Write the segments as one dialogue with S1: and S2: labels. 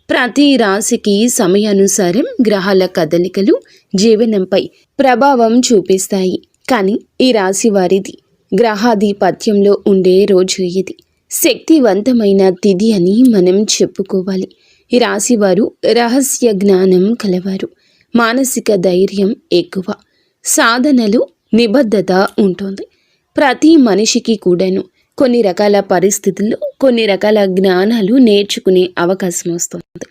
S1: ప్రతి రాశికి సమయానుసారం గ్రహాల కదలికలు జీవనంపై ప్రభావం చూపిస్తాయి. కానీ ఈ రాశి వారిది గ్రహాధిపత్యంలో ఉండే రోజు ఇది. శక్తివంతమైన తిథి అని మనం చెప్పుకోవాలి. ఈ రాశి వారు రహస్య జ్ఞానం కలవారు. మానసిక ధైర్యం ఎక్కువ. సాధనలు నిబద్ధత ఉంటుంది. ప్రతి మనిషికి కూడాను కొన్ని రకాల పరిస్థితుల్లో కొన్ని రకాల జ్ఞానాలు నేర్చుకునే అవకాశం వస్తుంది.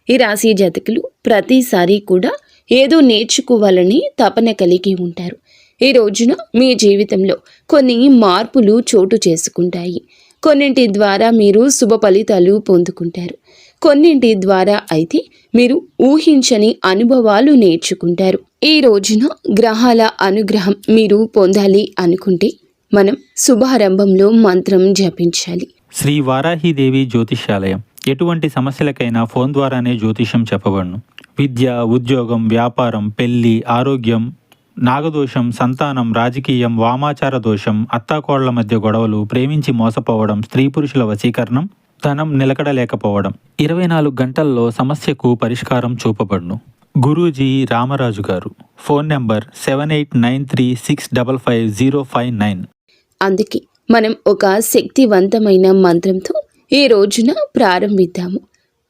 S1: ఈ రాశి జాతకులు ప్రతిసారి కూడా ఏదో నేర్చుకోవాలని తపన కలిగి ఉంటారు. ఈ రోజున మీ జీవితంలో కొన్ని మార్పులు చోటు చేసుకుంటాయి. కొన్నింటి ద్వారా మీరు శుభ ఫలితాలు పొందుకుంటారు. కొన్నింటి ద్వారా అయితే మీరు ఊహించని అనుభవాలు నేర్చుకుంటారు. ఈ రోజున గ్రహాల అనుగ్రహం మీరు పొందాలి అనుకుంటే మనం శుభారంభంలో మంత్రం జపించాలి.
S2: శ్రీ వారాహిదేవి జ్యోతిష్యాలయం. ఎటువంటి సమస్యలకైనా ఫోన్ ద్వారానే జ్యోతిష్యం చెప్పబడును. విద్య, ఉద్యోగం, వ్యాపారం, పెళ్లి, ఆరోగ్యం, నాగదోషం, సంతానం, రాజకీయం, వామాచార దోషం, అత్తాకోళ్ల మధ్య గొడవలు, ప్రేమించి మోసపోవడం, స్త్రీ పురుషుల వశీకరణం, ధనం నిలకడలేకపోవడం, 24 గంటల్లో సమస్యకు పరిష్కారం చూపబడును. గురూజీ రామరాజు గారు. Phone number 7893655059.
S1: అందుకే మనం ఒక శక్తివంతమైన మంత్రంతో ఈ రోజున ప్రారంభిద్దాము.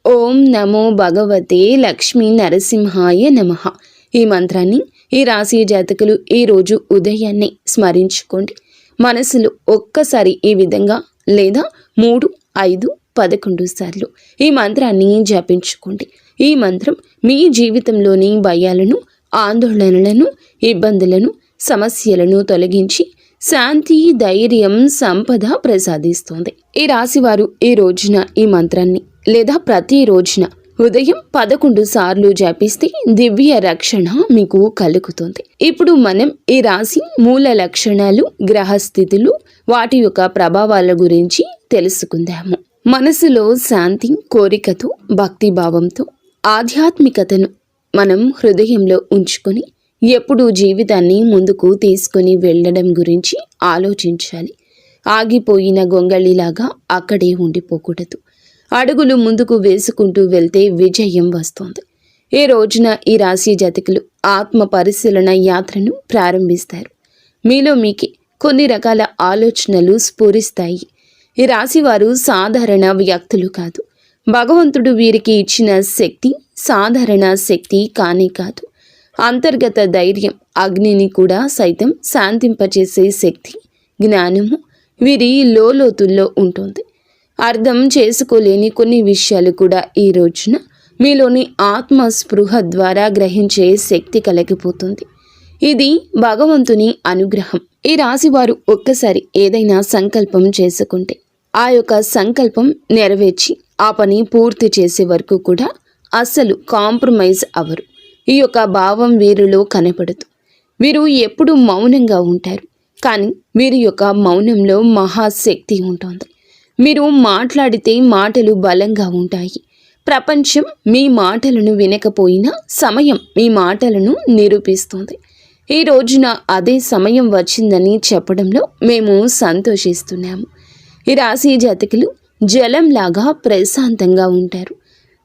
S1: ఓం నమో భగవతే లక్ష్మీ నరసింహాయ నమః. ఈ మంత్రాన్ని ఈ రాశి జాతకులు ఈరోజు ఉదయాన్నే స్మరించుకోండి. మనసులో ఒక్కసారి ఈ విధంగా లేదా 3, 5, 11 సార్లు ఈ మంత్రాన్ని జపించుకోండి. ఈ మంత్రం మీ జీవితంలోని భయాలను, ఆందోళనలను, ఇబ్బందులను, సమస్యలను తొలగించి శాంతి, ధైర్యం, సంపద ప్రసాదిస్తుంది. ఈ రాశివారు ఈ రోజున ఈ మంత్రాన్ని లేదా ప్రతి రోజున ఉదయం 11 సార్లు జపిస్తే దివ్య రక్షణ మీకు కలుగుతుంది. ఇప్పుడు మనం ఈ రాశి మూల లక్షణాలు, గ్రహస్థితులు, వాటి యొక్క ప్రభావాల గురించి తెలుసుకుందాము. మనసులో శాంతి, కోరికతో, భక్తిభావంతో, ఆధ్యాత్మికతను మనం హృదయంలో ఉంచుకొని ఎప్పుడూ జీవితాన్ని ముందుకు తీసుకుని వెళ్ళడం గురించి ఆలోచించాలి. ఆగిపోయిన గొంగళిలాగా అక్కడే ఉండిపోకూడదు. అడుగులు ముందుకు వేసుకుంటూ వెళ్తే విజయం వస్తుంది. ఈ రోజున ఈ రాశి జాతకులు ఆత్మ పరిశీలన యాత్రను ప్రారంభిస్తారు. మీలో మీకే కొన్ని రకాల ఆలోచనలు స్ఫురిస్తాయి. ఈ రాశి వారు సాధారణ వ్యక్తులు కాదు. భగవంతుడు వీరికి ఇచ్చిన శక్తి సాధారణ శక్తి కానీ కాదు. అంతర్గత ధైర్యం, అగ్నిని కూడా సైతం శాంతింపచేసే శక్తి, జ్ఞానము వీరి లోతుల్లో ఉంటుంది. అర్థం చేసుకోలేని కొన్ని విషయాలు కూడా ఈ రోజున మీలోని ఆత్మస్పృహ ద్వారా గ్రహించే శక్తి కలిగిపోతుంది. ఇది భగవంతుని అనుగ్రహం. ఈ రాశివారు ఒక్కసారి ఏదైనా సంకల్పం చేసుకుంటే ఆ యొక్క సంకల్పం నెరవేర్చి ఆ పని పూర్తి చేసే వరకు కూడా అస్సలు కాంప్రమైజ్ అవ్వరు. ఈ యొక్క భావం వీరిలో కనపడదు. వీరు ఎప్పుడు మౌనంగా ఉంటారు. కానీ వీరి యొక్క మౌనంలో మహాశక్తి ఉంటుంది. మీరు మాట్లాడితే మాటలు బలంగా ఉంటాయి. ప్రపంచం మీ మాటలను వినకపోయినా సమయం మీ మాటలను నిరూపిస్తుంది. ఈ రోజున అదే సమయం వచ్చిందని చెప్పడంలో మేము సంతోషిస్తున్నాము. ఈ రాశి జాతకులు జలంలాగా ప్రశాంతంగా ఉంటారు.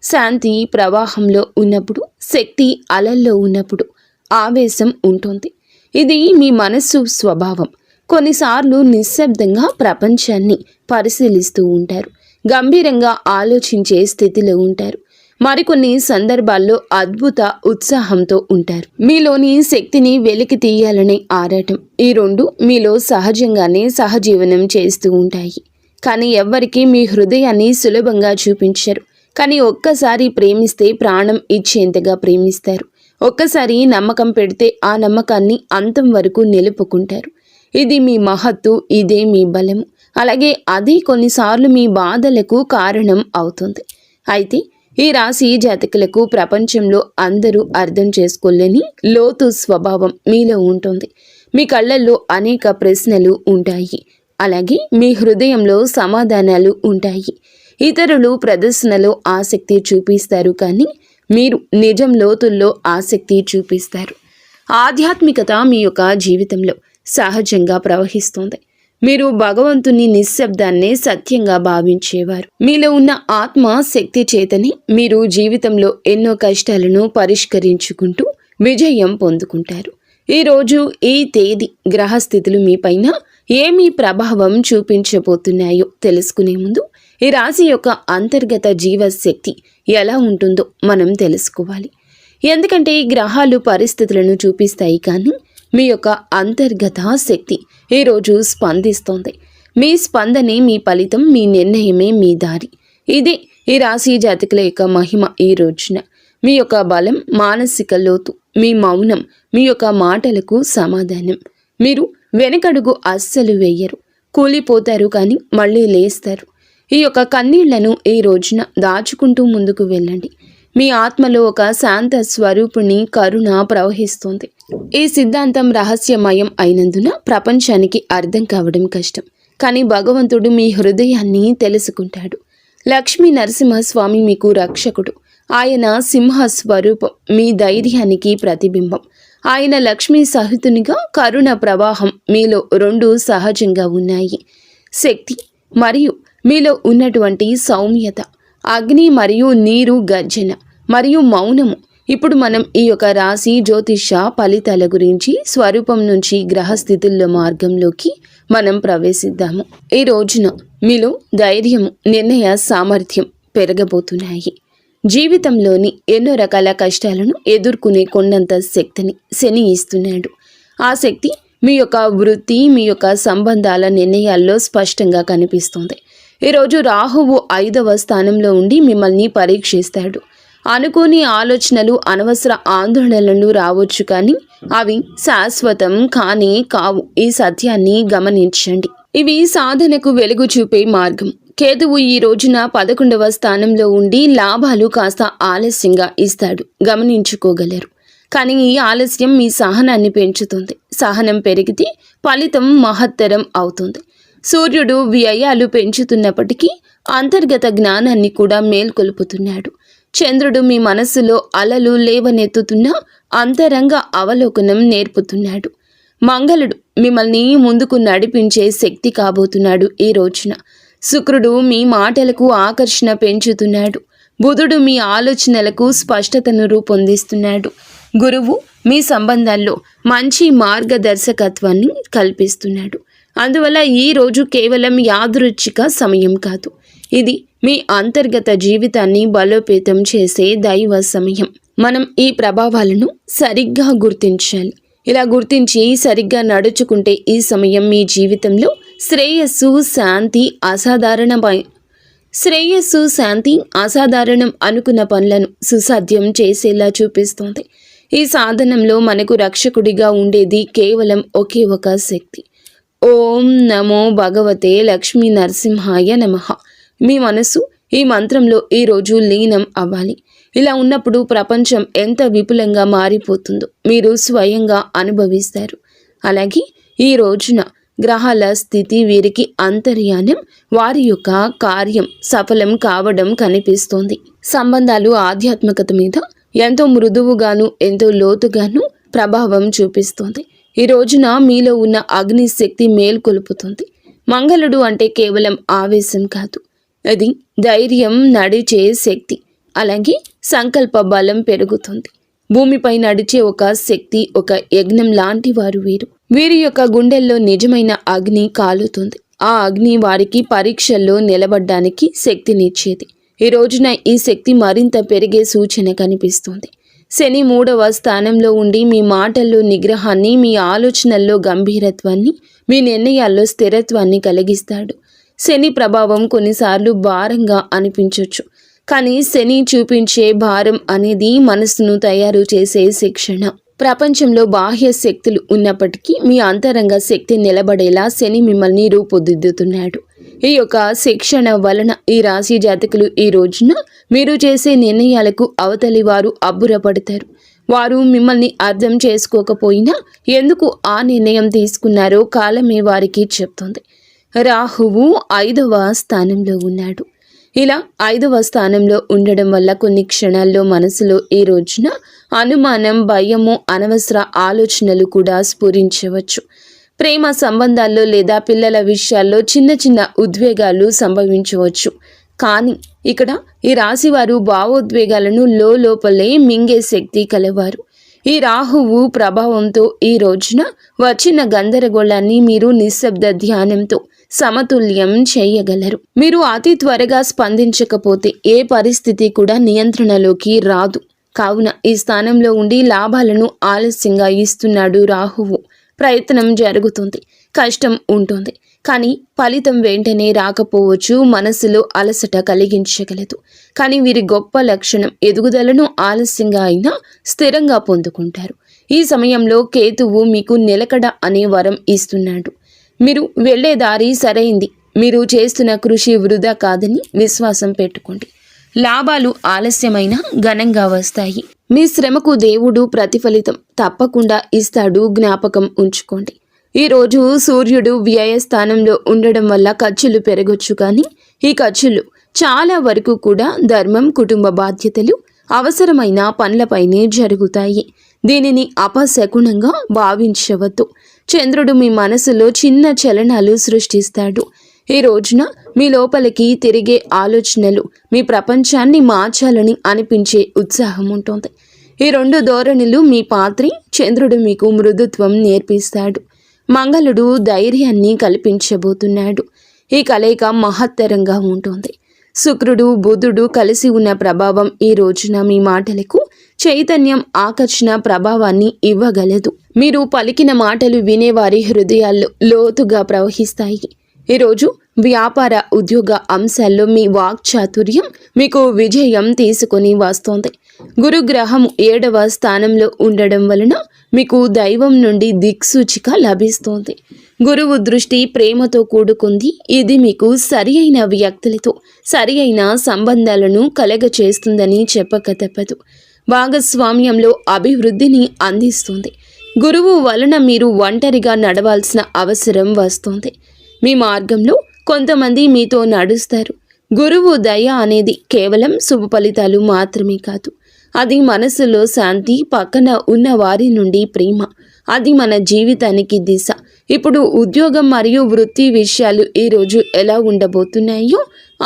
S1: శాంతి ప్రవాహంలో ఉన్నప్పుడు, శక్తి అలల్లో ఉన్నప్పుడు ఆవేశం ఉంటుంది. ఇది మీ మనస్సు స్వభావం. కొన్నిసార్లు నిశ్శబ్దంగా ప్రపంచాన్ని పరిశీలిస్తూ ఉంటారు. గంభీరంగా ఆలోచించే స్థితిలో ఉంటారు. మరికొన్ని సందర్భాల్లో అద్భుత ఉత్సాహంతో ఉంటారు. మీలోని శక్తిని వెలికి తీయాలనే ఆరాటం, ఈ రెండు మీలో సహజంగానే సహజీవనం చేస్తూ ఉంటాయి. కానీ ఎవ్వరికీ మీ హృదయాన్ని సులభంగా చూపించరు. కానీ ఒక్కసారి ప్రేమిస్తే ప్రాణం ఇచ్చేంతగా ప్రేమిస్తారు. ఒక్కసారి నమ్మకం పెడితే ఆ నమ్మకాన్ని అంతం వరకు నిలుపుకుంటారు. ఇది మీ మహత్తు, ఇదే మీ బలము. అలాగే అది కొన్నిసార్లు మీ బాధలకు కారణం అవుతుంది. అయితే ఈ రాశి జాతకులకు ప్రపంచంలో అందరూ అర్థం చేసుకోలేని లోతు స్వభావం మీలో ఉంటుంది. మీ కళ్ళల్లో అనేక ప్రశ్నలు ఉంటాయి. అలాగే మీ హృదయంలో సమాధానాలు ఉంటాయి. ఇతరులు ప్రదర్శనలో ఆసక్తి చూపిస్తారు, కానీ మీరు నిజం లోతుల్లో ఆసక్తి చూపిస్తారు. ఆధ్యాత్మికత మీ యొక్క జీవితంలో సహజంగా ప్రవహిస్తుంది. మీరు భగవంతుని నిశ్శబ్దాన్నే సత్యంగా భావించేవారు. మీలో ఉన్న ఆత్మ శక్తి చేతని మీరు జీవితంలో ఎన్నో కష్టాలను పరిష్కరించుకుంటూ విజయం పొందుకుంటారు. ఈరోజు ఈ తేదీ గ్రహస్థితులు మీపైన ఏమి ప్రభావం చూపించబోతున్నాయో తెలుసుకునే ముందు ఈ రాశి యొక్క అంతర్గత జీవశక్తి ఎలా ఉంటుందో మనం తెలుసుకోవాలి. ఎందుకంటే ఈ గ్రహాలు పరిస్థితులను చూపిస్తాయి, కానీ మీ యొక్క అంతర్గత శక్తి ఈరోజు స్పందిస్తోంది. మీ స్పందనే మీ ఫలితం, మీ నిర్ణయమే మీ దారి. ఇదే ఈ రాశి జాతకుల యొక్క మహిమ. ఈ రోజున మీ యొక్క బలం, మానసిక లోతు, మీ మౌనం, మీ యొక్క మాటలకు సమాధానం. మీరు వెనకడుగు అస్సలు వేయరు, కూలిపోతారు కానీ మళ్ళీ లేస్తారు. ఈ యొక్క కన్నీళ్లను ఈ రోజున దాచుకుంటూ ముందుకు వెళ్ళండి. మీ ఆత్మలో ఒక శాంత స్వరూపుని కరుణ ప్రవహిస్తోంది. ఈ సిద్ధాంతం రహస్యమయం అయినందున ప్రపంచానికి అర్థం కావడం కష్టం, కానీ భగవంతుడు మీ హృదయాన్ని తెలుసుకుంటాడు. లక్ష్మీ నరసింహస్వామి మీకు రక్షకుడు. ఆయన సింహ స్వరూపం, మీ ధైర్యానికి ప్రతిబింబం. ఆయన లక్ష్మీ సహితునిగా కరుణ ప్రవాహం మీలో రెండు సహజంగా ఉన్నాయి. శక్తి మరియు మీలో ఉన్నటువంటి సౌమ్యత, అగ్ని మరియు నీరు గర్జన మరియు మౌనము. ఇప్పుడు మనం ఈ యొక్క రాశి జ్యోతిష ఫలితాల గురించి స్వరూపం నుంచి గ్రహస్థితుల్లో మార్గంలోకి మనం ప్రవేశిద్దాము. ఈ రోజున మీలో ధైర్యము, నిర్ణయ సామర్థ్యం పెరగబోతున్నాయి. జీవితంలోని ఎన్నో రకాల కష్టాలను ఎదుర్కొనే కొండంత శక్తిని శని ఇస్తున్నాడు. ఆ శక్తి మీ యొక్క వృత్తి, మీ యొక్క సంబంధాల నిర్ణయాల్లో స్పష్టంగా కనిపిస్తుంది. ఈరోజు రాహువు 5వ స్థానంలో ఉండి మిమ్మల్ని పరీక్షిస్తాడు. అనుకోని ఆలోచనలు, అనవసర ఆందోళనలు రావచ్చు, కానీ అవి శాశ్వతం కానీ కావు. ఈ సత్యాన్ని గమనించండి. ఇవి సాధనకు వెలుగు చూపే మార్గం. కేతువు ఈ రోజున 11వ స్థానంలో ఉండి లాభాలు కాస్త ఆలస్యంగా ఇస్తాడు, గమనించుకోగలరు. కానీ ఈ ఆలస్యం మీ సహనాన్ని పెంచుతుంది. సహనం పెరిగితే ఫలితం మహత్తరం అవుతుంది. సూర్యుడు వ్యయాలు పెంచుతున్నప్పటికీ అంతర్గత జ్ఞానాన్ని కూడా మేల్కొల్పుతున్నాడు. చంద్రుడు మీ మనస్సులో అలలు లేవనెత్తుతున్న అంతరంగ అవలోకనం నేర్పుతున్నాడు. మంగళుడు మిమ్మల్ని ముందుకు నడిపించే శక్తి కాబోతున్నాడు ఈ రోజున. శుక్రుడు మీ మాటలకు ఆకర్షణ పెంచుతున్నాడు. బుధుడు మీ ఆలోచనలకు స్పష్టతను రూపొందిస్తున్నాడు. గురువు మీ సంబంధాల్లో మంచి మార్గదర్శకత్వాన్ని కల్పిస్తున్నాడు. అందువల్ల ఈ రోజు కేవలం యాదృచ్ఛిక సమయం కాదు, ఇది మీ అంతర్గత జీవితాన్ని బలోపేతం చేసే దైవ సమయం. మనం ఈ ప్రభావాలను సరిగ్గా గుర్తించాలి. ఇలా గుర్తించి సరిగ్గా నడుచుకుంటే ఈ సమయం మీ జీవితంలో శ్రేయస్సు, శాంతి, అసాధారణం అనుకున్న పనులను సుసాధ్యం చేసేలా చూపిస్తుంది. ఈ సాధనంలో మనకు రక్షకుడిగా ఉండేది కేవలం ఒకే ఒక శక్తి. ఓం నమో భగవతే లక్ష్మీ నరసింహాయ నమః. మీ మనసు ఈ మంత్రంలో ఈరోజు లీనం అవ్వాలి. ఇలా ఉన్నప్పుడు ప్రపంచం ఎంత విపులంగా మారిపోతుందో మీరు స్వయంగా అనుభవిస్తారు. అలాగే ఈ రోజున గ్రహాల స్థితి వీరికి అంతర్యానం, వారి యొక్క కార్యం సఫలం కావడం కనిపిస్తోంది. సంబంధాలు ఆధ్యాత్మికత మీద ఎంతో మృదువుగాను ఎంతో లోతుగాను ప్రభావం చూపిస్తోంది. ఈ రోజున మీలో ఉన్న అగ్ని శక్తి మేల్కొలుపుతుంది. మంగళుడు అంటే కేవలం ఆవేశం కాదు, అది ధైర్యం, నడిచే శక్తి. అలాగే సంకల్ప బలం పెరుగుతుంది. భూమిపై నడిచే ఒక శక్తి, ఒక యజ్ఞం లాంటి వారు వీరు. వీరి యొక్క గుండెల్లో నిజమైన అగ్ని కాలుతుంది. ఆ అగ్ని వారికి పరీక్షల్లో నిలబడ్డానికి శక్తినిచ్చేది. ఈ రోజున ఈ శక్తి మరింత పెరిగే సూచన కనిపిస్తుంది. శని 3వ స్థానంలో ఉండి మీ మాటల్లో నిగ్రహాన్ని, మీ ఆలోచనల్లో గంభీరత్వాన్ని, మీ నిర్ణయాల్లో స్థిరత్వాన్ని కలిగిస్తాడు. శని ప్రభావం కొన్నిసార్లు భారంగా అనిపించవచ్చు, కానీ శని చూపించే భారం అనేది మనసును తయారు చేసే శిక్షణ. ప్రపంచంలో బాహ్య శక్తులు ఉన్నప్పటికీ మీ అంతరంగ శక్తి నిలబడేలా శని మిమ్మల్ని రూపుదిద్దుతున్నాడు. ఈ యొక్క శిక్షణ వలన ఈ రాశి జాతకులు ఈ రోజున మీరు చేసే నిర్ణయాలకు అవతలి వారు అబ్బురపడతారు. వారు మిమ్మల్ని అర్థం చేసుకోకపోయినా ఎందుకు ఆ నిర్ణయం తీసుకున్నారో కాలమే వారికి చెప్తుంది. రాహువు 5వ స్థానంలో ఉన్నాడు. ఇలా 5వ స్థానంలో ఉండడం వల్ల కొన్ని క్షణాల్లో మనసులో ఈ రోజున అనుమానం, భయము, అనవసర ఆలోచనలు కూడా స్ఫురించవచ్చు. ప్రేమ సంబంధాల్లో లేదా పిల్లల విషయాల్లో చిన్న చిన్న ఉద్వేగాలు సంభవించవచ్చు. కానీ ఇక్కడ ఈ రాశివారు భావోద్వేగాలను లోపలే మింగే శక్తి కలవారు. ఈ రాహువు ప్రభావంతో ఈ రోజున వచ్చిన గందరగోళాన్ని మీరు నిశ్శబ్ద ధ్యానంతో సమతుల్యం చేయగలరు. మీరు అతి త్వరగా స్పందించకపోతే ఏ పరిస్థితి కూడా నియంత్రణలోకి రాదు. కావున ఈ స్థానంలో ఉండి లాభాలను ఆలస్యంగా ఇస్తున్నాడు రాహువు. ప్రయత్నం జరుగుతుంది, కష్టం ఉంటుంది, కానీ ఫలితం వెంటనే రాకపోవచ్చు. మనసులో అలసట కలిగించగలదు. కానీ వీరి గొప్ప లక్షణం ఎదుగుదలను ఆలస్యంగా అయినా స్థిరంగా పొందుకుంటారు. ఈ సమయంలో కేతువు మీకు నిలకడ అనే వరం ఇస్తున్నాడు. మీరు వెళ్లే దారి సరైంది. మీరు చేస్తున్న కృషి వృధా కాదని విశ్వాసం పెట్టుకోండి. లాభాలు ఆలస్యమైన ఘనంగా వస్తాయి. మీ శ్రమకు దేవుడు ప్రతిఫలితం తప్పకుండా ఇస్తాడు. జ్ఞాపకం ఉంచుకోండి. ఈరోజు సూర్యుడు వ్యయస్థానంలో ఉండడం వల్ల ఖర్చులు పెరగొచ్చు. కానీ ఈ ఖర్చులు చాలా వరకు కూడా ధర్మం, కుటుంబ బాధ్యతలు, అవసరమైన పనులపైనే జరుగుతాయి. దీనిని అపశకునంగా భావించవద్దు. చంద్రుడు మీ మనసులో చిన్న చలనాలు సృష్టిస్తాడు. ఈ రోజున మీ లోపలికి తిరిగే ఆలోచనలు మీ ప్రపంచాన్ని మార్చాలని అనిపించే ఉత్సాహం ఉంటుంది. ఈ రెండు ధోరణులు మీ పాత్రి. చంద్రుడు మీకు మృదుత్వం నేర్పిస్తాడు. మంగళుడు ధైర్యాన్ని కల్పించబోతున్నాడు. ఈ కలయిక మహత్తరంగా ఉంటుంది. శుక్రుడు, బుధుడు కలిసి ఉన్న ప్రభావం ఈ రోజున మీ మాటలకు చైతన్యం, ఆకర్షణ ప్రభావాన్ని ఇవ్వగలదు. మీరు పలికిన మాటలు వినేవారి హృదయాల్లో లోతుగా ప్రవహిస్తాయి. ఈరోజు వ్యాపార, ఉద్యోగ అంశాల్లో మీ వాక్చాతుర్యం మీకు విజయం తీసుకొని వస్తోంది. గురుగ్రహం 7వ స్థానంలో ఉండడం వలన మీకు దైవం నుండి దిక్సూచిక లభిస్తోంది. గురువు దృష్టి ప్రేమతో కూడుకుంది. ఇది మీకు సరి అయిన వ్యక్తులతో సరి అయిన సంబంధాలను కలగచేస్తుందని చెప్పక తప్పదు. భాగస్వామ్యంలో అభివృద్ధిని అందిస్తుంది. గురువు వలన మీరు ఒంటరిగా నడవాల్సిన అవసరం వస్తుంది. మీ మార్గంలో కొంతమంది మీతో నడుస్తారు. గురువు దయ అనేది కేవలం శుభ ఫలితాలు మాత్రమే కాదు. అది మనసులో శాంతి, పక్కన ఉన్న వారి నుండి ప్రేమ. అది మన జీవితానికి దిశ. ఇప్పుడు ఉద్యోగం మరియు వృత్తి విషయాలు ఈరోజు ఎలా ఉండబోతున్నాయో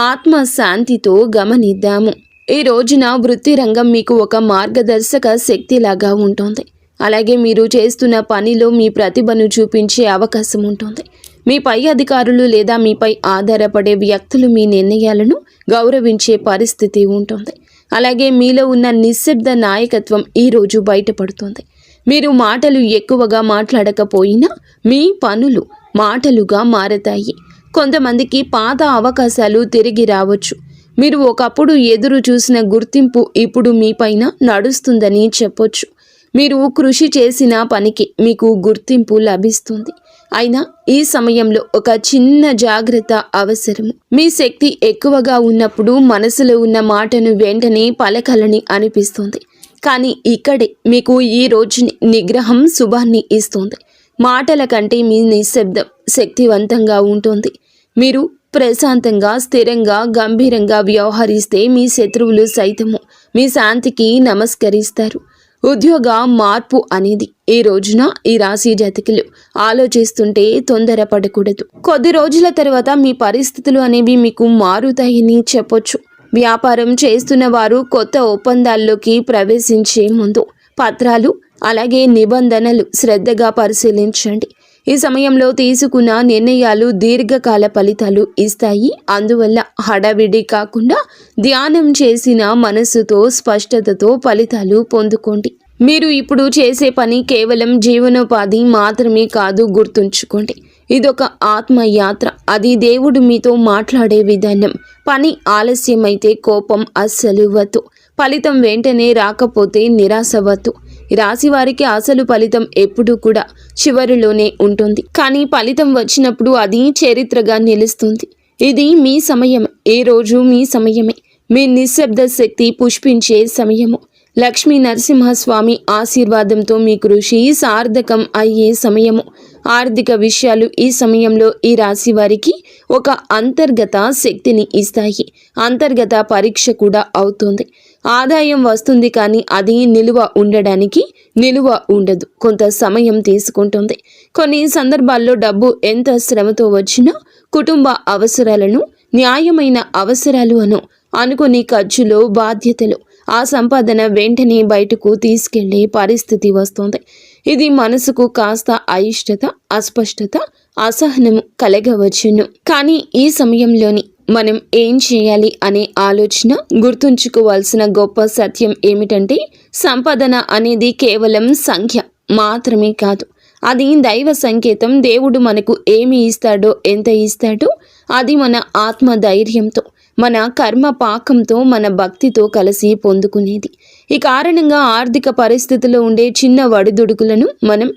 S1: ఆత్మ శాంతితో గమనిద్దాము. ఈ రోజున వృత్తి రంగం మీకు ఒక మార్గదర్శక శక్తిలాగా ఉంటుంది. అలాగే మీరు చేస్తున్న పనిలో మీ ప్రతిభను చూపించే అవకాశం ఉంటుంది. మీ పై అధికారులు లేదా మీపై ఆధారపడే వ్యక్తులు మీ నిర్ణయాలను గౌరవించే పరిస్థితి ఉంటుంది. అలాగే మీలో ఉన్న నిశ్శబ్ద నాయకత్వం ఈరోజు బయటపడుతుంది. మీరు మాటలు ఎక్కువగా మాట్లాడకపోయినా మీ పనులు మాటలుగా మారతాయి. కొంతమందికి పాత అవకాశాలు తిరిగి రావచ్చు. మీరు ఒకప్పుడు ఎదురు చూసిన గుర్తింపు ఇప్పుడు మీపైన నడుస్తుందని చెప్పొచ్చు. మీరు కృషి చేసిన పనికి మీకు గుర్తింపు లభిస్తుంది. అయినా ఈ సమయంలో ఒక చిన్న జాగ్రత్త అవసరం. మీ శక్తి ఎక్కువగా ఉన్నప్పుడు మనసులో ఉన్న మాటను వెంటనే పలకాలని అనిపిస్తుంది. కానీ ఇక్కడే మీకు ఈ రోజుని నిగ్రహం శుభాన్ని ఇస్తుంది. మాటల కంటే మీ నిశ్శబ్దం శక్తివంతంగా ఉంటుంది. మీరు ప్రశాంతంగా, స్థిరంగా, గంభీరంగా వ్యవహరిస్తే మీ శత్రువులు సైతము మీ శాంతికి నమస్కరిస్తారు. ఉద్యోగ మార్పు అనేది ఈ రోజున ఈ రాశి జాతకులు ఆలోచిస్తుంటే తొందరపడకూడదు. కొద్ది రోజుల తర్వాత మీ పరిస్థితులు అనేవి మీకు మారుతాయని చెప్పొచ్చు. వ్యాపారం చేస్తున్న వారు కొత్త ఒప్పందాల్లోకి ప్రవేశించే ముందు పత్రాలు అలాగే నిబంధనలు శ్రద్ధగా పరిశీలించండి. ఈ సమయంలో తీసుకున్న నిర్ణయాలు దీర్ఘకాల ఫలితాలు ఇస్తాయి. అందువల్ల హడావిడి కాకుండా ధ్యానం చేసిన మనసుతో, స్పష్టతతో ఫలితాలు పొందుకోండి. మీరు ఇప్పుడు చేసే పని కేవలం జీవనోపాధి మాత్రమే కాదు, గుర్తుంచుకోండి. ఇదొక ఆత్మయాత్ర. అది దేవుడు మీతో మాట్లాడే విధానం. పని ఆలస్యమైతే కోపం అస్సలు వద్దు. ఫలితం వెంటనే రాకపోతే నిరాశ వద్దు. రాశి వారికి అసలు ఫలితం ఎప్పుడూ కూడా చివరిలోనే ఉంటుంది. కానీ ఫలితం వచ్చినప్పుడు అది చరిత్రగా నిలుస్తుంది. ఇది మీ సమయమే. ఏ రోజు మీ సమయమే. మీ నిశ్శబ్ద శక్తి పుష్పించే సమయము. లక్ష్మీ నరసింహస్వామి ఆశీర్వాదంతో మీ కృషి సార్థకం అయ్యే సమయము. ఆర్థిక విషయాలు ఈ సమయంలో ఈ రాశి వారికి ఒక అంతర్గత శక్తిని ఇస్తాయి. అంతర్గత పరీక్ష కూడా అవుతుంది. ఆదాయం వస్తుంది కానీ అది నిలువ ఉండదు. కొంత సమయం తీసుకుంటుంది. కొన్ని సందర్భాల్లో డబ్బు ఎంత శ్రమతో వచ్చినా కుటుంబ అవసరాలను న్యాయమైన అవసరాలు అనుకుని ఖర్చులు, బాధ్యతలు, ఆ సంపాదన వెంటనే బయటకు తీసుకెళ్లే పరిస్థితి వస్తుంది. ఇది మనసుకు కాస్త అయిష్టత, అస్పష్టత, అసహనము కలగవచ్చును. కానీ ఈ సమయంలోని మనం ఏం చేయాలి అనే ఆలోచన గుర్తుంచుకోవాల్సిన గొప్ప సత్యం ఏమిటంటే, సంపాదన అనేది కేవలం సంఖ్య మాత్రమే కాదు. అది దైవ సంకేతం. దేవుడు మనకు ఏమి ఇస్తాడో, ఎంత ఇస్తాడో అది మన ఆత్మ ధైర్యంతో, మన కర్మ పాకంతో, మన భక్తితో కలిసి పొందుకునేది. ఈ కారణంగా ఆర్థిక పరిస్థితిలో ఉండే చిన్న వడిదుడుకులను మనం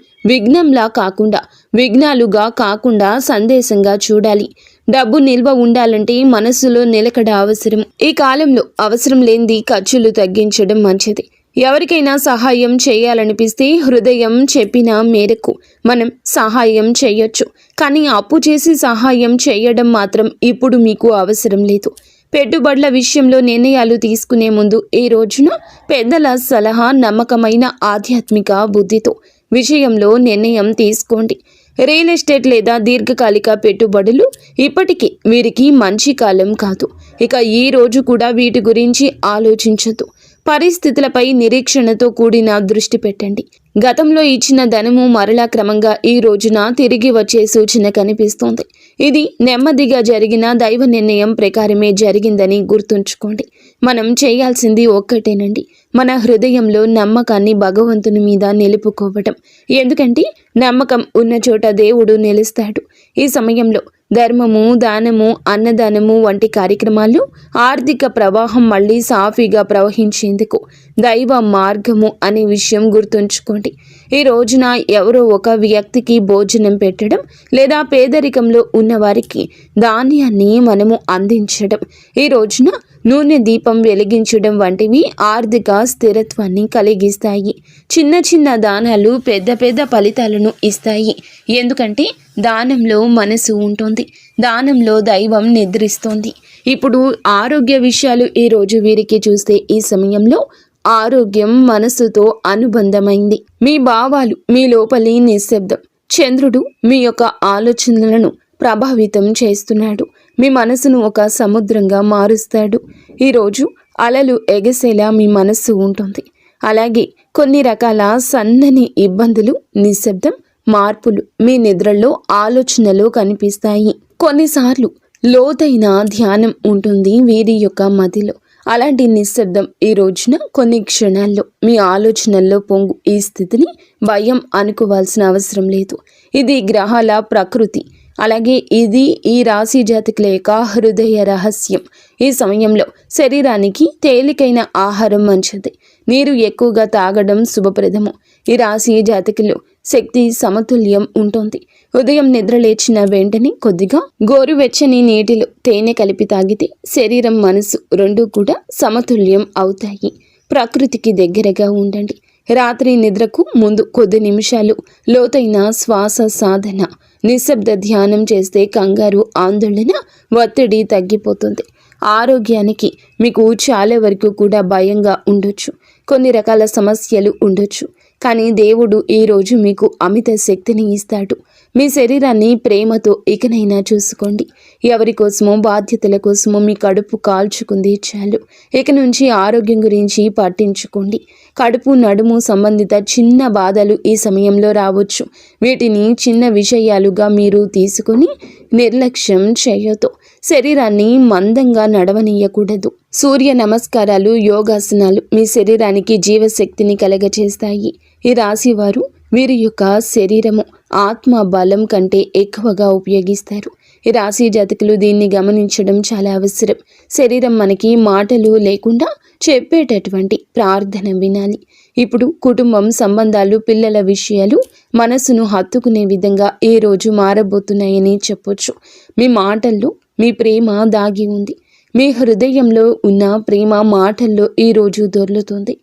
S1: విఘ్నాలుగా కాకుండా సందేశంగా చూడాలి. డబ్బు నిల్వ ఉండాలంటే మనసులో నిలకడ అవసరం. ఈ కాలంలో అవసరం లేనిది ఖర్చులు తగ్గించడం మంచిది. ఎవరికైనా సహాయం చేయాలనిపిస్తే హృదయం చెప్పిన మేరకు మనం సహాయం చేయొచ్చు. కానీ అప్పు చేసి సహాయం చేయడం మాత్రం ఇప్పుడు మీకు అవసరం లేదు. పెట్టుబడుల విషయంలో నిర్ణయాలు తీసుకునే ముందు ఈ రోజున పెద్దల సలహా, నమ్మకమైన ఆధ్యాత్మిక బుద్ధితో విషయంలో నిర్ణయం తీసుకోండి. రియల్ ఎస్టేట్ లేదా దీర్ఘకాలిక పెట్టుబడులు ఇప్పటికీ వీరికి మంచి కాలం కాదు. ఇక ఈ రోజు కూడా వీటి గురించి ఆలోచించదు. పరిస్థితులపై నిరీక్షణతో కూడిన దృష్టి పెట్టండి. గతంలో ఇచ్చిన ధనము మరలా క్రమంగా ఈ రోజున తిరిగి వచ్చే సూచన కనిపిస్తోంది. ఇది నెమ్మదిగా జరిగిన దైవ నిర్ణయం ప్రకారమే జరిగిందని గుర్తుంచుకోండి. మనం చేయాల్సింది ఒక్కటేనండి, మన హృదయంలో నమ్మకాన్ని భగవంతుని మీద నిలుపుకోవటం. ఎందుకంటే నమ్మకం ఉన్న చోట దేవుడు నిలుస్తాడు. ఈ సమయంలో ధర్మము, దానము, అన్నదానము వంటి కార్యక్రమాలు ఆర్థిక ప్రవాహం మళ్ళీ సాఫీగా ప్రవహించేందుకు దైవ మార్గము అనే విషయం గుర్తుంచుకోండి. ఈ రోజున ఎవరో ఒక వ్యక్తికి భోజనం పెట్టడం లేదా పేదరికంలో ఉన్నవారికి ధాన్యాన్ని మనము అందించడం, ఈ రోజున నూనె దీపం వెలిగించడం వంటివి ఆర్థిక స్థిరత్వాన్ని కలిగిస్తాయి. చిన్న చిన్న దానాలు పెద్ద పెద్ద ఫలితాలను ఇస్తాయి. ఎందుకంటే దానంలో మనసు ఉంటుంది, దానంలో దైవం నిద్రిస్తోంది. ఇప్పుడు ఆరోగ్య విషయాలు ఈరోజు వీరికి చూస్తే ఈ సమయంలో ఆరోగ్యం మనసుతో అనుబంధమైంది. మీ భావాలు మీ లోపలి నిశ్శబ్దం. చంద్రుడు మీ యొక్క ఆలోచనలను ప్రభావితం చేస్తున్నాడు. మీ మనసును ఒక సముద్రంగా మారుస్తాడు. ఈరోజు అలలు ఎగసేలా మీ మనస్సు ఉంటుంది. అలాగే కొన్ని రకాల సన్నని ఇబ్బందులు, నిశ్శబ్దం, మార్పులు మీ నిద్రలో, ఆలోచనలో కనిపిస్తాయి. కొన్నిసార్లు లోతైన ధ్యానం ఉంటుంది వీరి యొక్క మదిలో. అలాంటి నిశ్శబ్దం ఈ రోజున కొన్ని క్షణాల్లో మీ ఆలోచనల్లో పొంగు. ఈ స్థితిని భయం అనుకోవాల్సిన అవసరం లేదు. ఇది గ్రహాల ప్రకృతి. అలాగే ఇది ఈ రాశి జాతకుల యొక్క హృదయ రహస్యం. ఈ సమయంలో శరీరానికి తేలికైన ఆహారం మంచిది. నీరు ఎక్కువగా తాగడం శుభప్రదము. ఈ రాశి జాతకులు శక్తి సమతుల్యం ఉంటుంది. ఉదయం నిద్ర లేచిన వెంటనే కొద్దిగా గోరువెచ్చని నీటిలో తేనె కలిపి తాగితే శరీరం, మనసు రెండూ కూడా సమతుల్యం అవుతాయి. ప్రకృతికి దగ్గరగా ఉండండి. రాత్రి నిద్రకు ముందు కొద్ది నిమిషాలు లోతైన శ్వాస సాధన, నిశ్శబ్ద ధ్యానం చేస్తే కంగారు, ఆందోళన, ఒత్తిడి తగ్గిపోతుంది. ఆరోగ్యానికి మీకు చాలా వరకు కూడా భయంగా ఉండొచ్చు. కొన్ని రకాల సమస్యలు ఉండొచ్చు. కానీ దేవుడు ఈరోజు మీకు అమిత శక్తిని ఇస్తాడు. మీ శరీరాన్ని ప్రేమతో ఇకనైనా చూసుకోండి. ఎవరి కోసమో, బాధ్యతల కోసమో మీ కడుపు కాల్చుకుంది చాలు. ఇక నుంచి ఆరోగ్యం గురించి పట్టించుకోండి. కడుపు, నడుము సంబంధిత చిన్న బాధలు ఈ సమయంలో రావచ్చు. వీటిని చిన్న విషయాలుగా మీరు తీసుకొని నిర్లక్ష్యం చేయొద్దు. శరీరాన్ని మందంగా నడవనీయకూడదు. సూర్య నమస్కారాలు, యోగాసనాలు మీ శరీరానికి జీవశక్తిని కలగచేస్తాయి. ఈ రాశి వారు వీరి యొక్క శరీరము ఆత్మ బలం కంటే ఎక్కువగా ఉపయోగిస్తారు. ఈ రాశి జాతకులు దీన్ని గమనించడం చాలా అవసరం. శరీరం మనకి మాటలు లేకుండా చెప్పేటటువంటి ప్రార్థన వినాలి. ఇప్పుడు కుటుంబం, సంబంధాలు, పిల్లల విషయాలు మనసును హత్తుకునే విధంగా ఈ రోజు మారబోతున్నాయని చెప్పొచ్చు. మీ మాటల్లో మీ ప్రేమ దాగి ఉంది. మీ హృదయంలో ఉన్న ప్రేమ మాటల్లో ఈరోజు దొర్లుతుంది.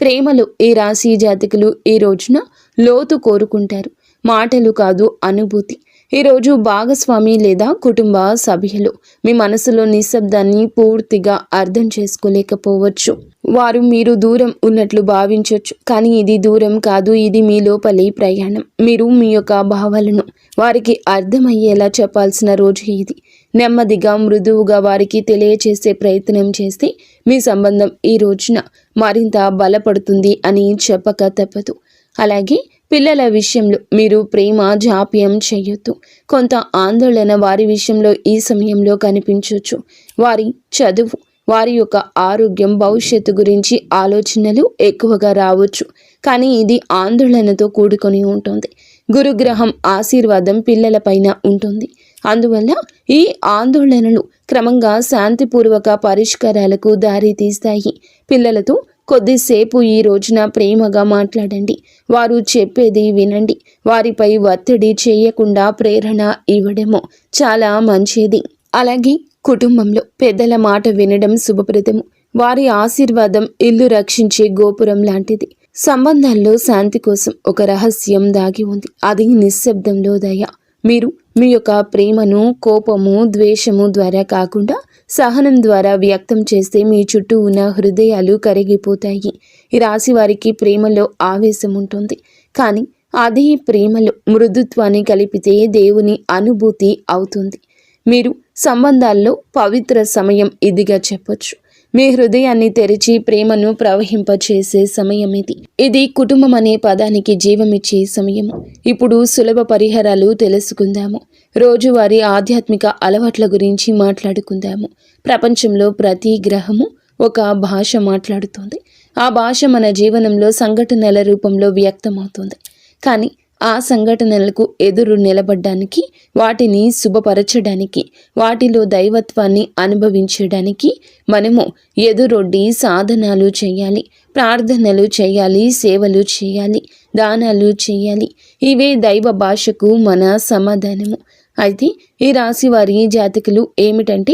S1: ప్రేమలో ఈ రాశి జాతకులు ఈ రోజున లోతు కోరుకుంటారు. మాటలు కాదు, అనుభూతి. ఈరోజు భాగస్వామి లేదా కుటుంబ సభ్యులు మీ మనసులో నిశ్శబ్దాన్ని పూర్తిగా అర్థం చేసుకోలేకపోవచ్చు. వారు మీరు దూరం ఉన్నట్లు భావించవచ్చు, కానీ ఇది దూరం కాదు, ఇది మీ లోపలి ప్రయాణం. మీరు మీ యొక్క భావాలను వారికి అర్థమయ్యేలా చెప్పాల్సిన రోజు ఇది. నెమ్మదిగా మృదువుగా వారికి తెలియచేసే ప్రయత్నం చేస్తే మీ సంబంధం ఈ రోజున మరింత బలపడుతుంది అని చెప్పక తప్పదు. అలాగే పిల్లల విషయంలో మీరు ప్రేమ జాప్యం చేయొద్దు. కొంత ఆందోళన వారి విషయంలో ఈ సమయంలో కనిపించవచ్చు. వారి చదువు, వారి యొక్క ఆరోగ్యం, భవిష్యత్తు గురించి ఆలోచనలు ఎక్కువగా రావచ్చు, కానీ ఇది ఆందోళనతో కూడుకొని ఉంటుంది. గురుగ్రహం ఆశీర్వాదం పిల్లలపైన ఉంటుంది. అందువల్ల ఈ ఆందోళనలు క్రమంగా శాంతిపూర్వక పరిష్కారాలకు దారి తీస్తాయి. పిల్లలతో కొద్దిసేపు ఈ రోజున ప్రేమగా మాట్లాడండి. వారు చెప్పేది వినండి. వారిపై ఒత్తిడి చేయకుండా ప్రేరణ ఇవ్వడము చాలా మంచిది. అలాగే కుటుంబంలో పెద్దల మాట వినడం శుభప్రదము. వారి ఆశీర్వాదం ఇల్లు రక్షించే గోపురం లాంటిది. సంబంధాల్లో శాంతి కోసం ఒక రహస్యం దాగి ఉంది. అది నిశ్శబ్దంలో దయ. మీరు మీ యొక్క ప్రేమను కోపము, ద్వేషము ద్వారా కాకుండా సహనం ద్వారా వ్యక్తం చేస్తే మీ చుట్టూ ఉన్న హృదయాలు కరిగిపోతాయి. ఈ రాశి వారికి ప్రేమలో ఆవేశం ఉంటుంది, కానీ అదే ప్రేమలో మృదుత్వాన్ని కలిపితే దేవుని అనుభూతి అవుతుంది. మీరు సంబంధాల్లో పవిత్ర సమయం ఇదిగా చెప్పొచ్చు. మీ హృదయాన్ని తెరిచి ప్రేమను ప్రవహింపచేసే సమయం ఇది. ఇది కుటుంబం అనే పదానికి జీవమిచ్చే సమయము. ఇప్పుడు సులభ పరిహారాలు తెలుసుకుందాము. రోజువారీ ఆధ్యాత్మిక అలవాట్ల గురించి మాట్లాడుకుందాము. ప్రపంచంలో ప్రతి గ్రహము ఒక భాష మాట్లాడుతుంది. ఆ భాష మన జీవనంలో సంఘటనల రూపంలో వ్యక్తమవుతుంది. కానీ ఆ సంఘటనలకు ఎదురు నిలబడ్డానికి, వాటిని శుభపరచడానికి, వాటిలో దైవత్వాన్ని అనుభవించడానికి మనము ఎదురొడ్డి సాధనాలు చేయాలి, ప్రార్థనలు చేయాలి, సేవలు చేయాలి, దానాలు చేయాలి. ఇవే దైవ భాషకు మన సమాధానము. అయితే ఈ రాశి వారి జాతకులు ఏమిటంటే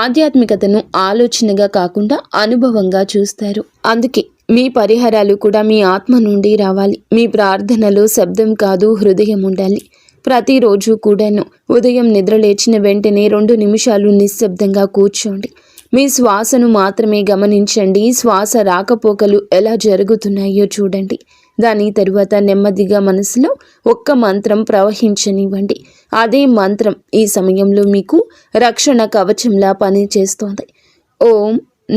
S1: ఆధ్యాత్మికతను ఆలోచనగా కాకుండా అనుభవంగా చూస్తారు. అందుకే మీ పరిహారాలు కూడా మీ ఆత్మ నుండి రావాలి. మీ ప్రార్థనలో శబ్దం కాదు, హృదయం ఉండాలి. ప్రతిరోజు కూడాను ఉదయం నిద్రలేచిన వెంటనే 2 నిమిషాలు నిశ్శబ్దంగా కూర్చోండి. మీ శ్వాసను మాత్రమే గమనించండి. శ్వాస రాకపోకలు ఎలా జరుగుతున్నాయో చూడండి. దాని తరువాత నెమ్మదిగా మనసులో ఒక్క మంత్రం ప్రవహించనివ్వండి. అదే మంత్రం ఈ సమయంలో మీకు రక్షణ కవచంలా పనిచేస్తోంది. ఓం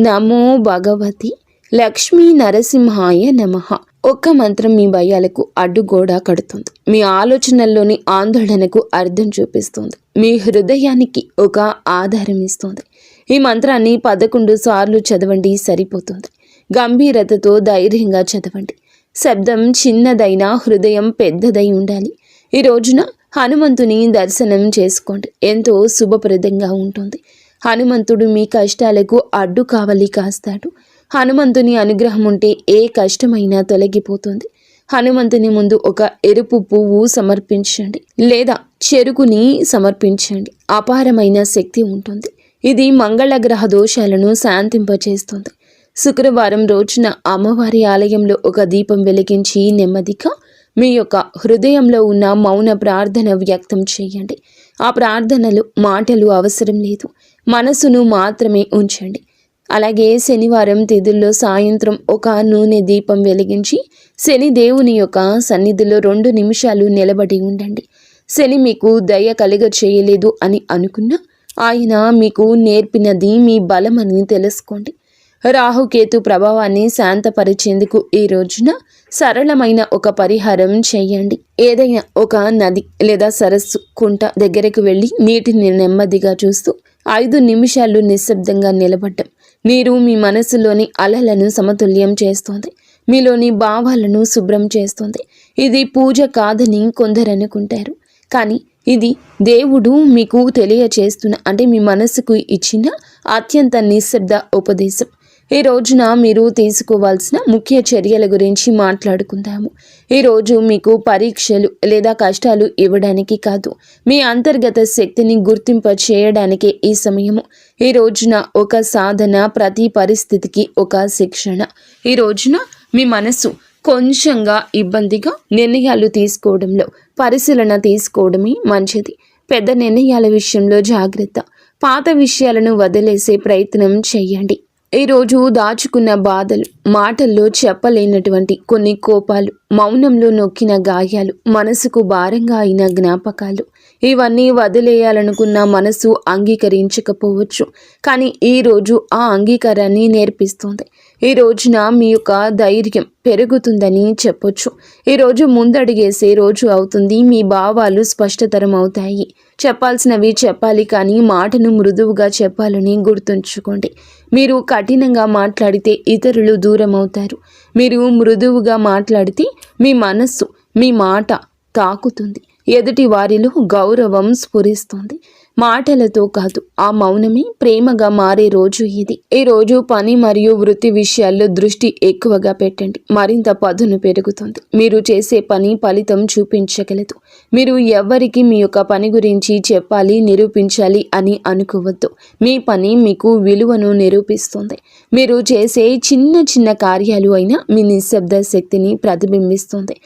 S1: నమో భగవతి లక్ష్మీ నరసింహాయ నమః. ఒక్క మంత్రం మీ భయాలకు అడ్డుగోడ కడుతుంది. మీ ఆలోచనల్లోని ఆందోళనకు అర్థం చూపిస్తుంది. మీ హృదయానికి ఒక ఆధారం ఇస్తుంది. ఈ మంత్రాన్ని 11 సార్లు చదవండి, సరిపోతుంది. గంభీరతతో ధైర్యంగా చదవండి. శబ్దం చిన్నదైనా హృదయం పెద్దదై ఉండాలి. ఈ రోజున హనుమంతుని దర్శనం చేసుకోండి. ఎంతో శుభప్రదంగా ఉంటుంది. హనుమంతుడు మీ కష్టాలకు అడ్డు కావలి కాస్తాడు. హనుమంతుని అనుగ్రహం ఉంటే ఏ కష్టమైనా తొలగిపోతుంది. హనుమంతుని ముందు ఒక ఎరుపు పువ్వు సమర్పించండి, లేదా చెరుకుని సమర్పించండి. అపారమైన శక్తి ఉంటుంది. ఇది మంగళగ్రహ దోషాలను శాంతింపచేస్తుంది. శుక్రవారం రోజున అమ్మవారి ఆలయంలో ఒక దీపం వెలిగించి నెమ్మదిగా మీ యొక్క హృదయంలో ఉన్న మౌన ప్రార్థన వ్యక్తం చేయండి. ఆ ప్రార్థనలు మాటలు అవసరం లేదు, మనసును మాత్రమే ఉంచండి. అలాగే శనివారం తిథుల్లో సాయంత్రం ఒక నూనె దీపం వెలిగించి శని దేవుని యొక్క సన్నిధిలో 2 నిమిషాలు నిలబడి ఉండండి. శని మీకు దయ కలుగ చేయలేదు అని అనుకున్నా ఆయన మీకు నేర్పినది మీ బలమని తెలుసుకోండి. రాహుకేతు ప్రభావాన్ని శాంతపరిచేందుకు ఈ రోజున సరళమైన ఒక పరిహారం చేయండి. ఏదైనా ఒక నది లేదా సరస్సు, కుంట దగ్గరకు వెళ్ళి నీటిని నెమ్మదిగా చూస్తూ 5 నిమిషాలు నిశ్శబ్దంగా నిలబడ్డం. నీరు మీ మనసులోని అలలను సమతుల్యం చేస్తోంది. మీలోని భావాలను శుభ్రం చేస్తుంది. ఇది పూజ కాదని కొందరు అనుకుంటారు, కానీ ఇది దేవుడు మీకు తెలియచేస్తున్న, అంటే మీ మనసుకు ఇచ్చిన అత్యంత నిశ్శబ్ద ఉపదేశం. ఈ రోజున మీరు తీసుకోవాల్సిన ముఖ్య చర్యల గురించి మాట్లాడుకుందాము. ఈరోజు మీకు పరీక్షలు లేదా కష్టాలు ఇవ్వడానికి కాదు, మీ అంతర్గత శక్తిని గుర్తింప చేయడానికే ఈ సమయము. ఈ రోజున ఒక సాధన, ప్రతి పరిస్థితికి ఒక శిక్షణ. ఈ రోజున మీ మనసు కొంచెంగా ఇబ్బందిగా నిర్ణయాలు తీసుకోవడంలో పరిశీలన తీసుకోవడమే మంచిది. పెద్ద నిర్ణయాల విషయంలో జాగ్రత్త. పాత విషయాలను వదిలేసే ప్రయత్నం చేయండి. ఈరోజు దాచుకున్న బాధలు, మాటల్లో చెప్పలేనటువంటి కొన్ని కోపాలు, మౌనంలో నొక్కిన గాయాలు, మనసుకు భారంగా అయిన జ్ఞాపకాలు, ఇవన్నీ వదిలేయాలనుకున్న మనసు అంగీకరించకపోవచ్చు. కానీ ఈరోజు ఆ అంగీకారాన్ని నేర్పిస్తుంది. ఈ రోజున మీ యొక్క ధైర్యం పెరుగుతుందని చెప్పొచ్చు. ఈరోజు ముందడుగేసే రోజు అవుతుంది. మీ భావాలు స్పష్టతరం అవుతాయి. చెప్పాల్సినవి చెప్పాలి, కానీ మాటను మృదువుగా చెప్పాలని గుర్తుంచుకోండి. మీరు కఠినంగా మాట్లాడితే ఇతరులు దూరం అవుతారు. మీరు మృదువుగా మాట్లాడితే మీ మనస్సు, మీ మాట తాకుతుంది. ఎదుటి వారిలో గౌరవం స్ఫురిస్తుంది. మాటలతో కాదు, ఆ మౌనమే ప్రేమగా మారే రోజు ఇది. ఈ రోజు పని మరియు వృత్తి విషయాల్లో దృష్టి ఎక్కువగా పెట్టండి. మరింత పదును పెరుగుతుంది. మీరు చేసే పని ఫలితం చూపించగలదు. మీరు ఎవరికి మీ యొక్క పని గురించి చెప్పాలి, నిరూపించాలి అని అనుకోవద్దు. మీ పని మీకు విలువను నిరూపిస్తుంది. మీరు చేసే చిన్న చిన్న కార్యాలు అయినా మీ నిశ్శబ్ద శక్తిని ప్రతిబింబిస్తుంది.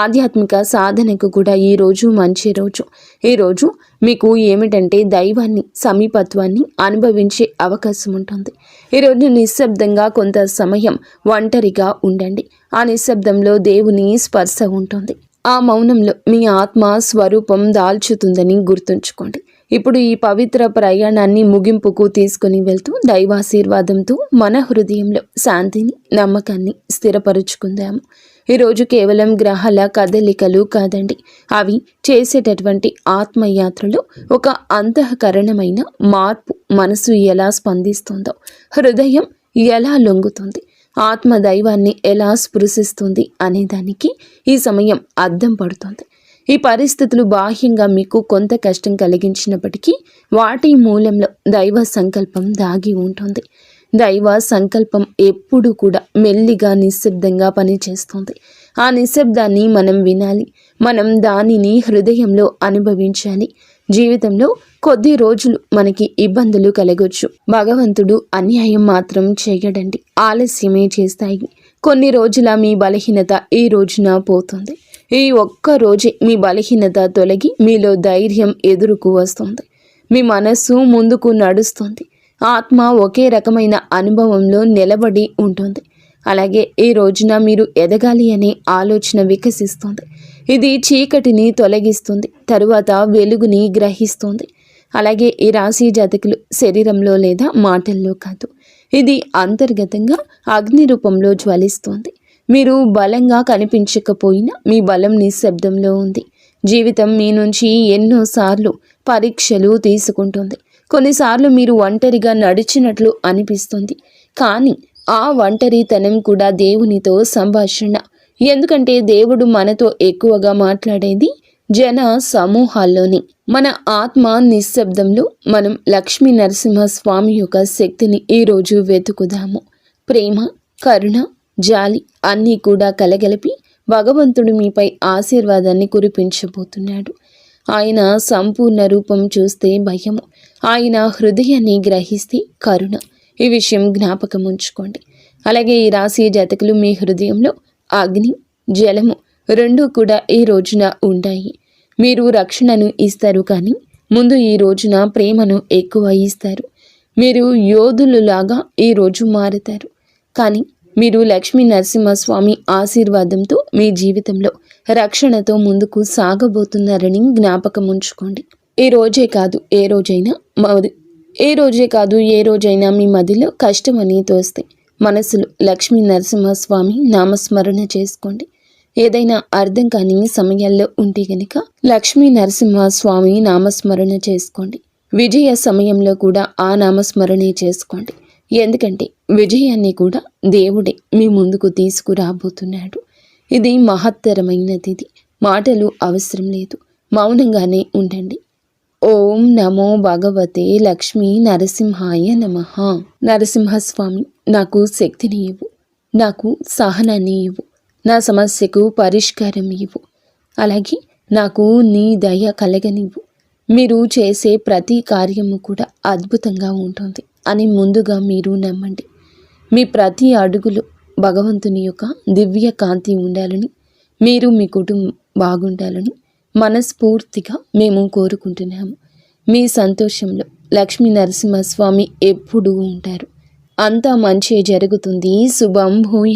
S1: ఆధ్యాత్మిక సాధనకు కూడా ఈరోజు మంచి రోజు. ఈరోజు మీకు ఏమిటంటే దైవాన్ని, సమీపత్వాన్ని అనుభవించే అవకాశం ఉంటుంది. ఈరోజు నిశ్శబ్దంగా కొంత సమయం ఒంటరిగా ఉండండి. ఆ నిశ్శబ్దంలో దేవుని స్పర్శ ఉంటుంది. ఆ మౌనంలో మీ ఆత్మ స్వరూపం దాల్చుతుందని గుర్తుంచుకోండి. ఇప్పుడు ఈ పవిత్ర ప్రయాణాన్ని ముగింపుకు తీసుకుని వెళ్తూ దైవాశీర్వాదంతో మన హృదయంలో శాంతిని, నమ్మకాన్ని స్థిరపరుచుకుందాము. ఈరోజు కేవలం గ్రహాల కదలికలు కాదండి, అవి చేసేటటువంటి ఆత్మయాత్రలో ఒక అంతఃకరణమైన మార్పు. మనసు ఎలా స్పందిస్తుందో, హృదయం ఎలా లొంగుతుంది, ఆత్మ దైవాన్ని ఎలా స్పృశిస్తుంది అనేదానికి ఈ సమయం అద్దం పడుతుంది. ఈ పరిస్థితులు బాహ్యంగా మీకు కొంత కష్టం కలిగించినప్పటికీ వాటి మూలంలో దైవ సంకల్పం దాగి ఉంటుంది. దైవ సంకల్పం ఎప్పుడు కూడా మెల్లిగా, నిశ్శబ్దంగా పనిచేస్తుంది. ఆ నిశ్శబ్దాన్ని మనం వినాలి. మనం దానిని హృదయంలో అనుభవించాలి. జీవితంలో కొద్ది రోజులు మనకి ఇబ్బందులు కలగొచ్చు. భగవంతుడు అన్యాయం మాత్రం చేయడండి, ఆలస్యమే చేస్తాయి. కొన్ని రోజుల మీ బలహీనత ఈ రోజున పోతుంది. ఈ ఒక్క రోజే మీ బలహీనత తొలగి మీలో ధైర్యం ఎదురుకు వస్తుంది. మీ మనస్సు ముందుకు నడుస్తుంది. ఆత్మ ఒకే రకమైన అనుభవంలో నిలబడి ఉంటుంది. అలాగే ఈ రోజున మీరు ఎదగాలి అనే ఆలోచన వికసిస్తుంది. ఇది చీకటిని తొలగిస్తుంది, తరువాత వెలుగుని గ్రహిస్తుంది. అలాగే ఈ రాశి జాతకులు శరీరంలో లేదా మాటల్లో కాదు, ఇది అంతర్గతంగా అగ్ని రూపంలో జ్వలిస్తుంది. మీరు బలంగా కనిపించకపోయినా మీ బలం నిశ్శబ్దంలో ఉంది. జీవితం మీ నుంచి ఎన్నోసార్లు పరీక్షలు తీసుకుంటుంది. కొన్నిసార్లు మీరు ఒంటరిగా నడిచినట్లు అనిపిస్తుంది. కానీ ఆ ఒంటరితనం కూడా దేవునితో సంభాషణ. ఎందుకంటే దేవుడు మనతో ఎక్కువగా మాట్లాడేది జన సమూహాల్లోని. మన ఆత్మ నిశ్శబ్దంలో మనం లక్ష్మీ నరసింహస్వామి యొక్క శక్తిని ఈరోజు వెతుకుదాము. ప్రేమ, కరుణ, జాలి అన్నీ కూడా కలగలిపి భగవంతుడు మీపై ఆశీర్వాదాన్ని కురిపించబోతున్నాడు. ఆయన సంపూర్ణ రూపం చూస్తే భయము, ఆయన హృదయాన్ని గ్రహిస్తే కరుణ. ఈ విషయం జ్ఞాపకం ఉంచుకోండి. అలాగే ఈ రాశి జాతకులు మీ హృదయంలో అగ్ని, జలము రెండూ కూడా ఈ రోజున ఉంటాయి. మీరు రక్షణను ఇస్తారు, కానీ ముందు ఈ రోజున ప్రేమను ఎక్కువ ఇస్తారు. మీరు యోధులులాగా ఈరోజు మారుతారు. కానీ మీరు లక్ష్మీ నరసింహస్వామి ఆశీర్వాదంతో మీ జీవితంలో రక్షణతో ముందుకు సాగబోతున్నారని జ్ఞాపకం ఉంచుకోండి. ఏ రోజే కాదు ఏ రోజైనా మీ మదిలో కష్టమని తోస్తే మనసులో లక్ష్మీ నరసింహస్వామి నామస్మరణ చేసుకోండి. ఏదైనా అర్థం కాని సమయాల్లో ఉంటే గనుక లక్ష్మీ నరసింహస్వామి నామస్మరణ చేసుకోండి. విజయ సమయంలో కూడా ఆ నామస్మరణే చేసుకోండి. ఎందుకంటే విజయాన్ని కూడా దేవుడే మీ ముందుకు తీసుకురాబోతున్నాడు. ఇది మహత్తరమైనది. మాటలు అవసరం లేదు, మౌనంగానే ఉండండి. ఓం నమో భగవతే లక్ష్మీ నరసింహాయ నమః. నరసింహస్వామి, నాకు శక్తిని ఇవ్వు, నాకు సహనాన్ని ఇవ్వు, నా సమస్యకు పరిష్కారం ఇవ్వు, అలాగే నాకు నీ దయ కలగనివ్వు. మీరు చేసే ప్రతి కార్యము కూడా అద్భుతంగా ఉంటుంది అని ముందుగా మీరు నమ్మండి. మీ ప్రతి అడుగులో భగవంతుని యొక్క దివ్య కాంతి ఉండాలని, మీరు మీ కుటుంబం బాగుండాలని మనస్ఫూర్తిగా మేము కోరుకుంటున్నాము. మీ సంతోషంలో లక్ష్మీ నరసింహస్వామి ఎప్పుడూ ఉంటారు. అంతా మంచి జరుగుతుంది. శుభం భూయ